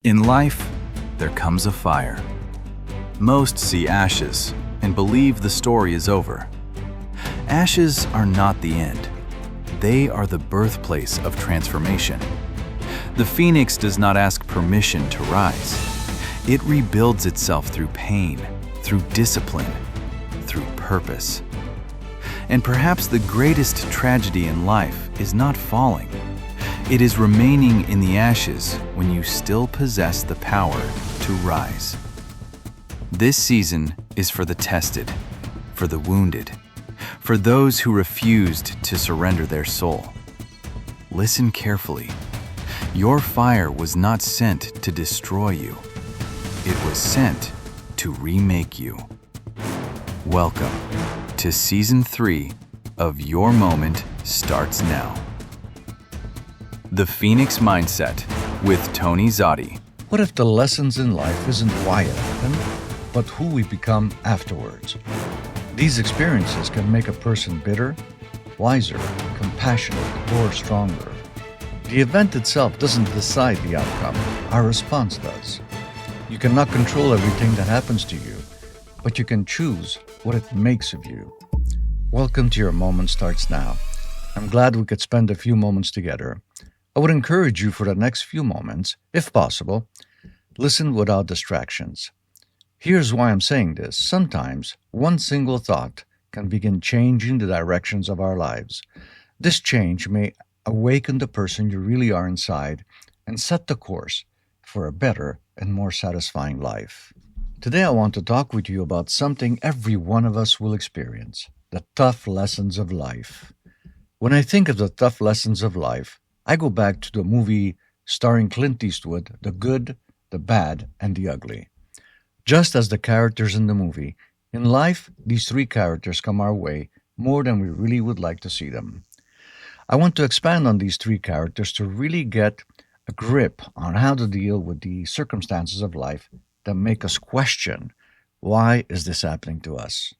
In life, there comes a fire. Most see ashes and believe the story is over. Ashes are not the end. They are the birthplace of transformation. The phoenix does not ask permission to rise. It rebuilds itself through pain, through discipline, through purpose. And perhaps the greatest tragedy in life is not falling. It is remaining in the ashes when you still possess the power to rise. This season is for the tested, for the wounded, for those who refused to surrender their soul. Listen carefully. Your fire was not sent to destroy you. It was sent to remake you. Welcome to Season 3 of Your Moment Starts Now. The Phoenix Mindset with Tony Zotti. What if the lessons in life isn't why it happened, but who we become afterwards? These experiences can make a person bitter, wiser, compassionate, or stronger. The event itself doesn't decide the outcome. Our response does. You cannot control everything that happens to you, but you can choose what it makes of you. Welcome to Your Moment Starts Now. I'm glad we could spend a few moments together. I would encourage you for the next few moments, if possible, listen without distractions. Here's why I'm saying this. Sometimes one single thought can begin changing the directions of our lives. This change may awaken the person you really are inside and set the course for a better and more satisfying life. Today I want to talk with you about something every one of us will experience, the tough lessons of life. When I think of the tough lessons of life, I go back to the movie starring Clint Eastwood, The Good, the Bad, and the Ugly. Just as the characters in the movie, in life, these three characters come our way more than we really would like to see them. I want to expand on these three characters to really get a grip on how to deal with the circumstances of life that make us question, why is this happening to us?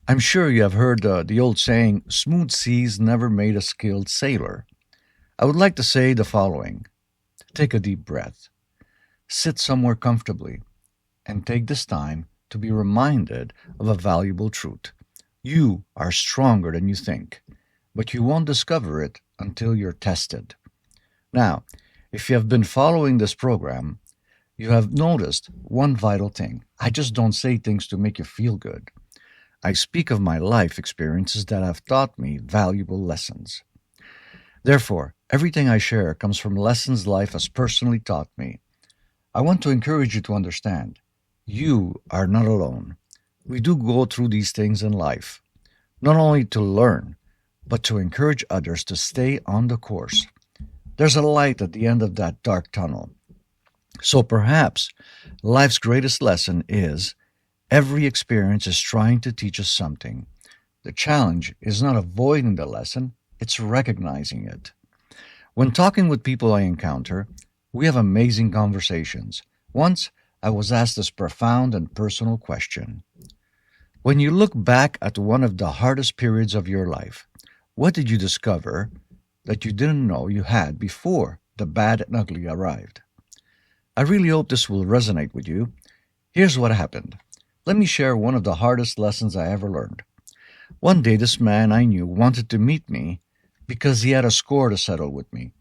I'm sure you have heard the old saying, smooth seas never made a skilled sailor. I would like to say the following. Take a deep breath. Sit somewhere comfortably and take this time to be reminded of a valuable truth. You are stronger than you think, but you won't discover it until you're tested. Now, if you have been following this program, you have noticed one vital thing. I just don't say things to make you feel good. I speak of my life experiences that have taught me valuable lessons. Therefore, everything I share comes from lessons life has personally taught me. I want to encourage you to understand, you are not alone. We do go through these things in life, not only to learn, but to encourage others to stay on the course. There's a light at the end of that dark tunnel. So perhaps life's greatest lesson is every experience is trying to teach us something. The challenge is not avoiding the lesson, it's recognizing it. When talking with people I encounter, we have amazing conversations. Once, I was asked this profound and personal question. When you look back at one of the hardest periods of your life, what did you discover that you didn't know you had before the bad and ugly arrived? I really hope this will resonate with you. Here's what happened. Let me share one of the hardest lessons I ever learned. One day, this man I knew wanted to meet me because he had a score to settle with me.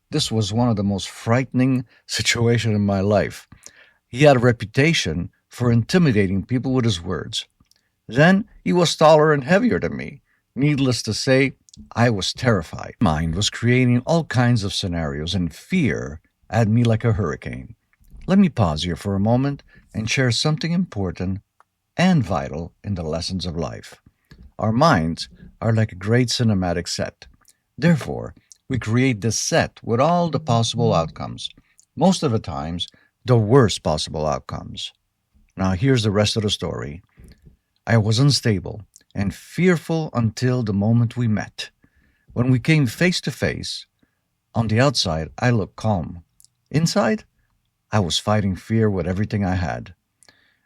This was one of the most frightening situations in my life. He had a reputation for intimidating people with his words. Then, he was taller and heavier than me. Needless to say, I was terrified. My mind was creating all kinds of scenarios, and fear had me like a hurricane. Let me pause here for a moment and share something important and vital in the lessons of life. Our minds are like a great cinematic set. Therefore, we create this set with all the possible outcomes. Most of the times, the worst possible outcomes. Now, here's the rest of the story. I was unstable and fearful until the moment we met. When we came face to face, on the outside, I looked calm. Inside, I was fighting fear with everything I had.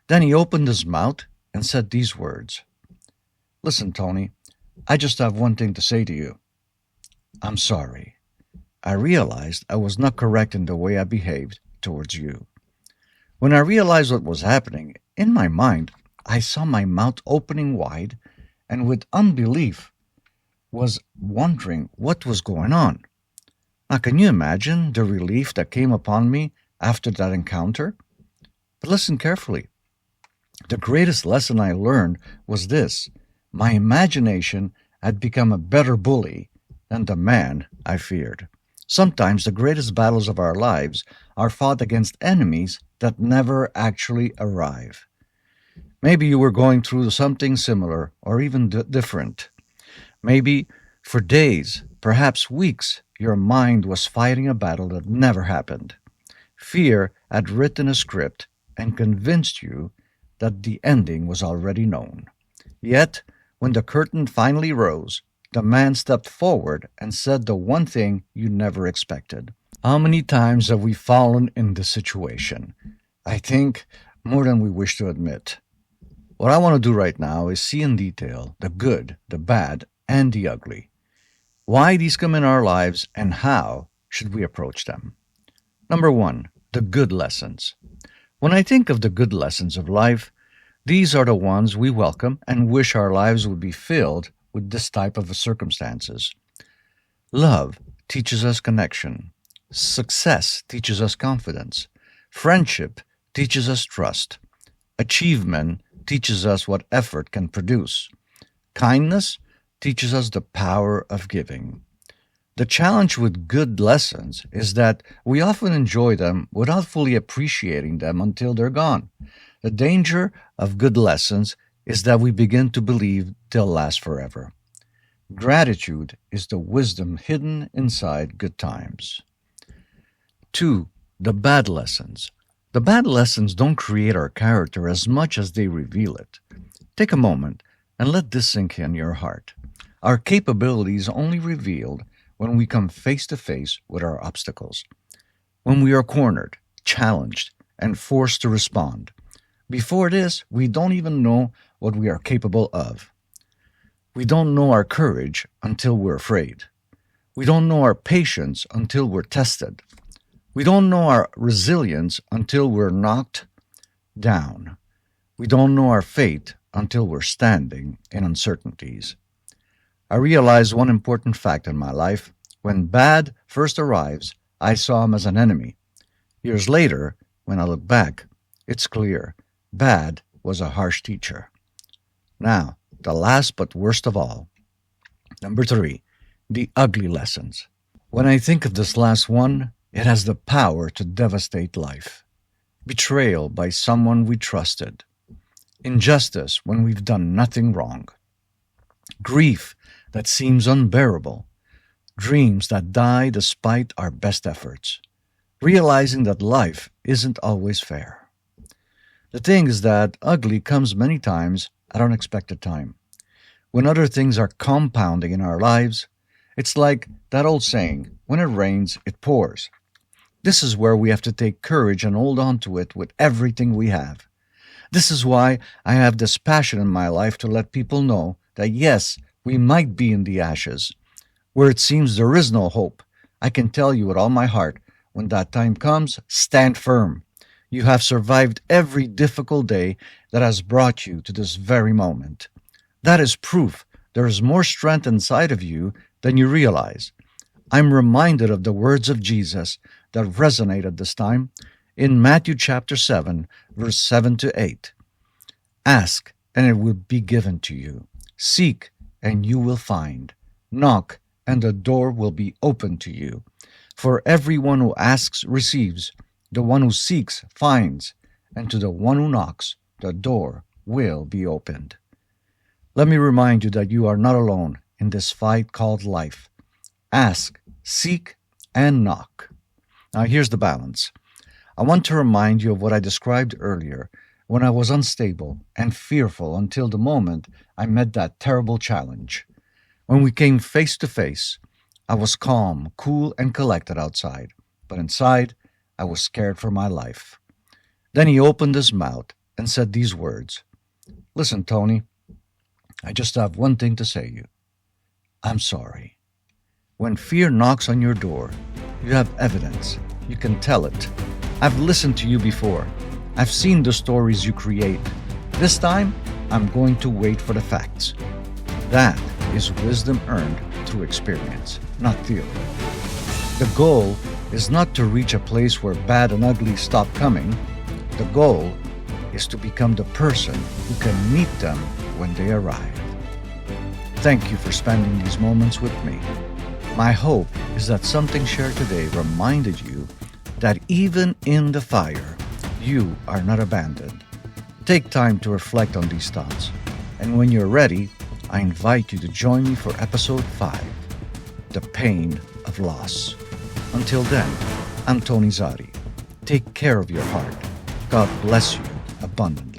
Then he opened his mouth and said these words. Listen, Tony, I just have one thing to say to you. I'm sorry. I realized I was not correct in the way I behaved, towards you. When I realized what was happening, in my mind, I saw my mouth opening wide and with unbelief was wondering what was going on. Now, can you imagine the relief that came upon me after that encounter? But listen carefully. The greatest lesson I learned was this: my imagination had become a better bully than the man I feared. Sometimes the greatest battles of our lives are fought against enemies that never actually arrive. Maybe you were going through something similar or even different. Maybe for days, perhaps weeks, your mind was fighting a battle that never happened. Fear had written a script and convinced you that the ending was already known. Yet, when the curtain finally rose, the man stepped forward and said the one thing you never expected. How many times have we fallen in this situation? I think more than we wish to admit. What I want to do right now is see in detail the good, the bad, and the ugly. Why these come in our lives and how should we approach them? Number one, the good lessons. When I think of the good lessons of life, these are the ones we welcome and wish our lives would be filled with this type of circumstances. Love teaches us connection. Success teaches us confidence. Friendship teaches us trust. Achievement teaches us what effort can produce. Kindness teaches us the power of giving. The challenge with good lessons is that we often enjoy them without fully appreciating them until they're gone. The danger of good lessons is that we begin to believe they'll last forever. Gratitude is the wisdom hidden inside good times. 2. The bad lessons. The bad lessons don't create our character as much as they reveal it. Take a moment and let this sink in your heart. Our capabilities only revealed when we come face to face with our obstacles. When we are cornered, challenged, and forced to respond. Before this, we don't even know what we are capable of. We don't know our courage until we're afraid. We don't know our patience until we're tested. We don't know our resilience until we're knocked down. We don't know our faith until we're standing in uncertainties. I realized one important fact in my life. When bad first arrives, I saw him as an enemy. Years later, when I look back, it's clear bad was a harsh teacher. Now, the last but worst of all. Number 3, the ugly lessons. When I think of this last one, it has the power to devastate life. Betrayal by someone we trusted. Injustice when we've done nothing wrong. Grief that seems unbearable. Dreams that die despite our best efforts. Realizing that life isn't always fair. The thing is that ugly comes many times at an unexpected time. When other things are compounding in our lives, it's like that old saying, when it rains, it pours. This is where we have to take courage and hold on to it with everything we have. This is why I have this passion in my life to let people know that yes, we might be in the ashes. Where it seems there is no hope, I can tell you with all my heart, when that time comes, stand firm. You have survived every difficult day that has brought you to this very moment. That is proof there is more strength inside of you than you realize. I'm reminded of the words of Jesus that resonate at this time in Matthew chapter 7, verse 7 to 8. Ask, and it will be given to you. Seek, and you will find. Knock, and the door will be opened to you. For everyone who asks receives, the one who seeks finds, and to the one who knocks, the door will be opened. Let me remind you that you are not alone in this fight called life. Ask, seek, and knock. Now here's the balance. I want to remind you of what I described earlier when I was unstable and fearful until the moment I met that terrible challenge. When we came face to face, I was calm, cool, and collected outside, but inside, I was scared for my life. Then he opened his mouth and said these words, "Listen, Tony, I just have one thing to say to you. I'm sorry." When fear knocks on your door, you have evidence. You can tell it. I've listened to you before. I've seen the stories you create. This time, I'm going to wait for the facts. That is wisdom earned through experience, not theory. The goal is not to reach a place where bad and ugly stop coming. The goal is to become the person who can meet them when they arrive. Thank you for spending these moments with me. My hope is that something shared today reminded you that even in the fire, you are not abandoned. Take time to reflect on these thoughts. And when you're ready, I invite you to join me for episode 5, The Pain of Loss. Until then, I'm Tony Zotti. Take care of your heart. God bless you abundantly.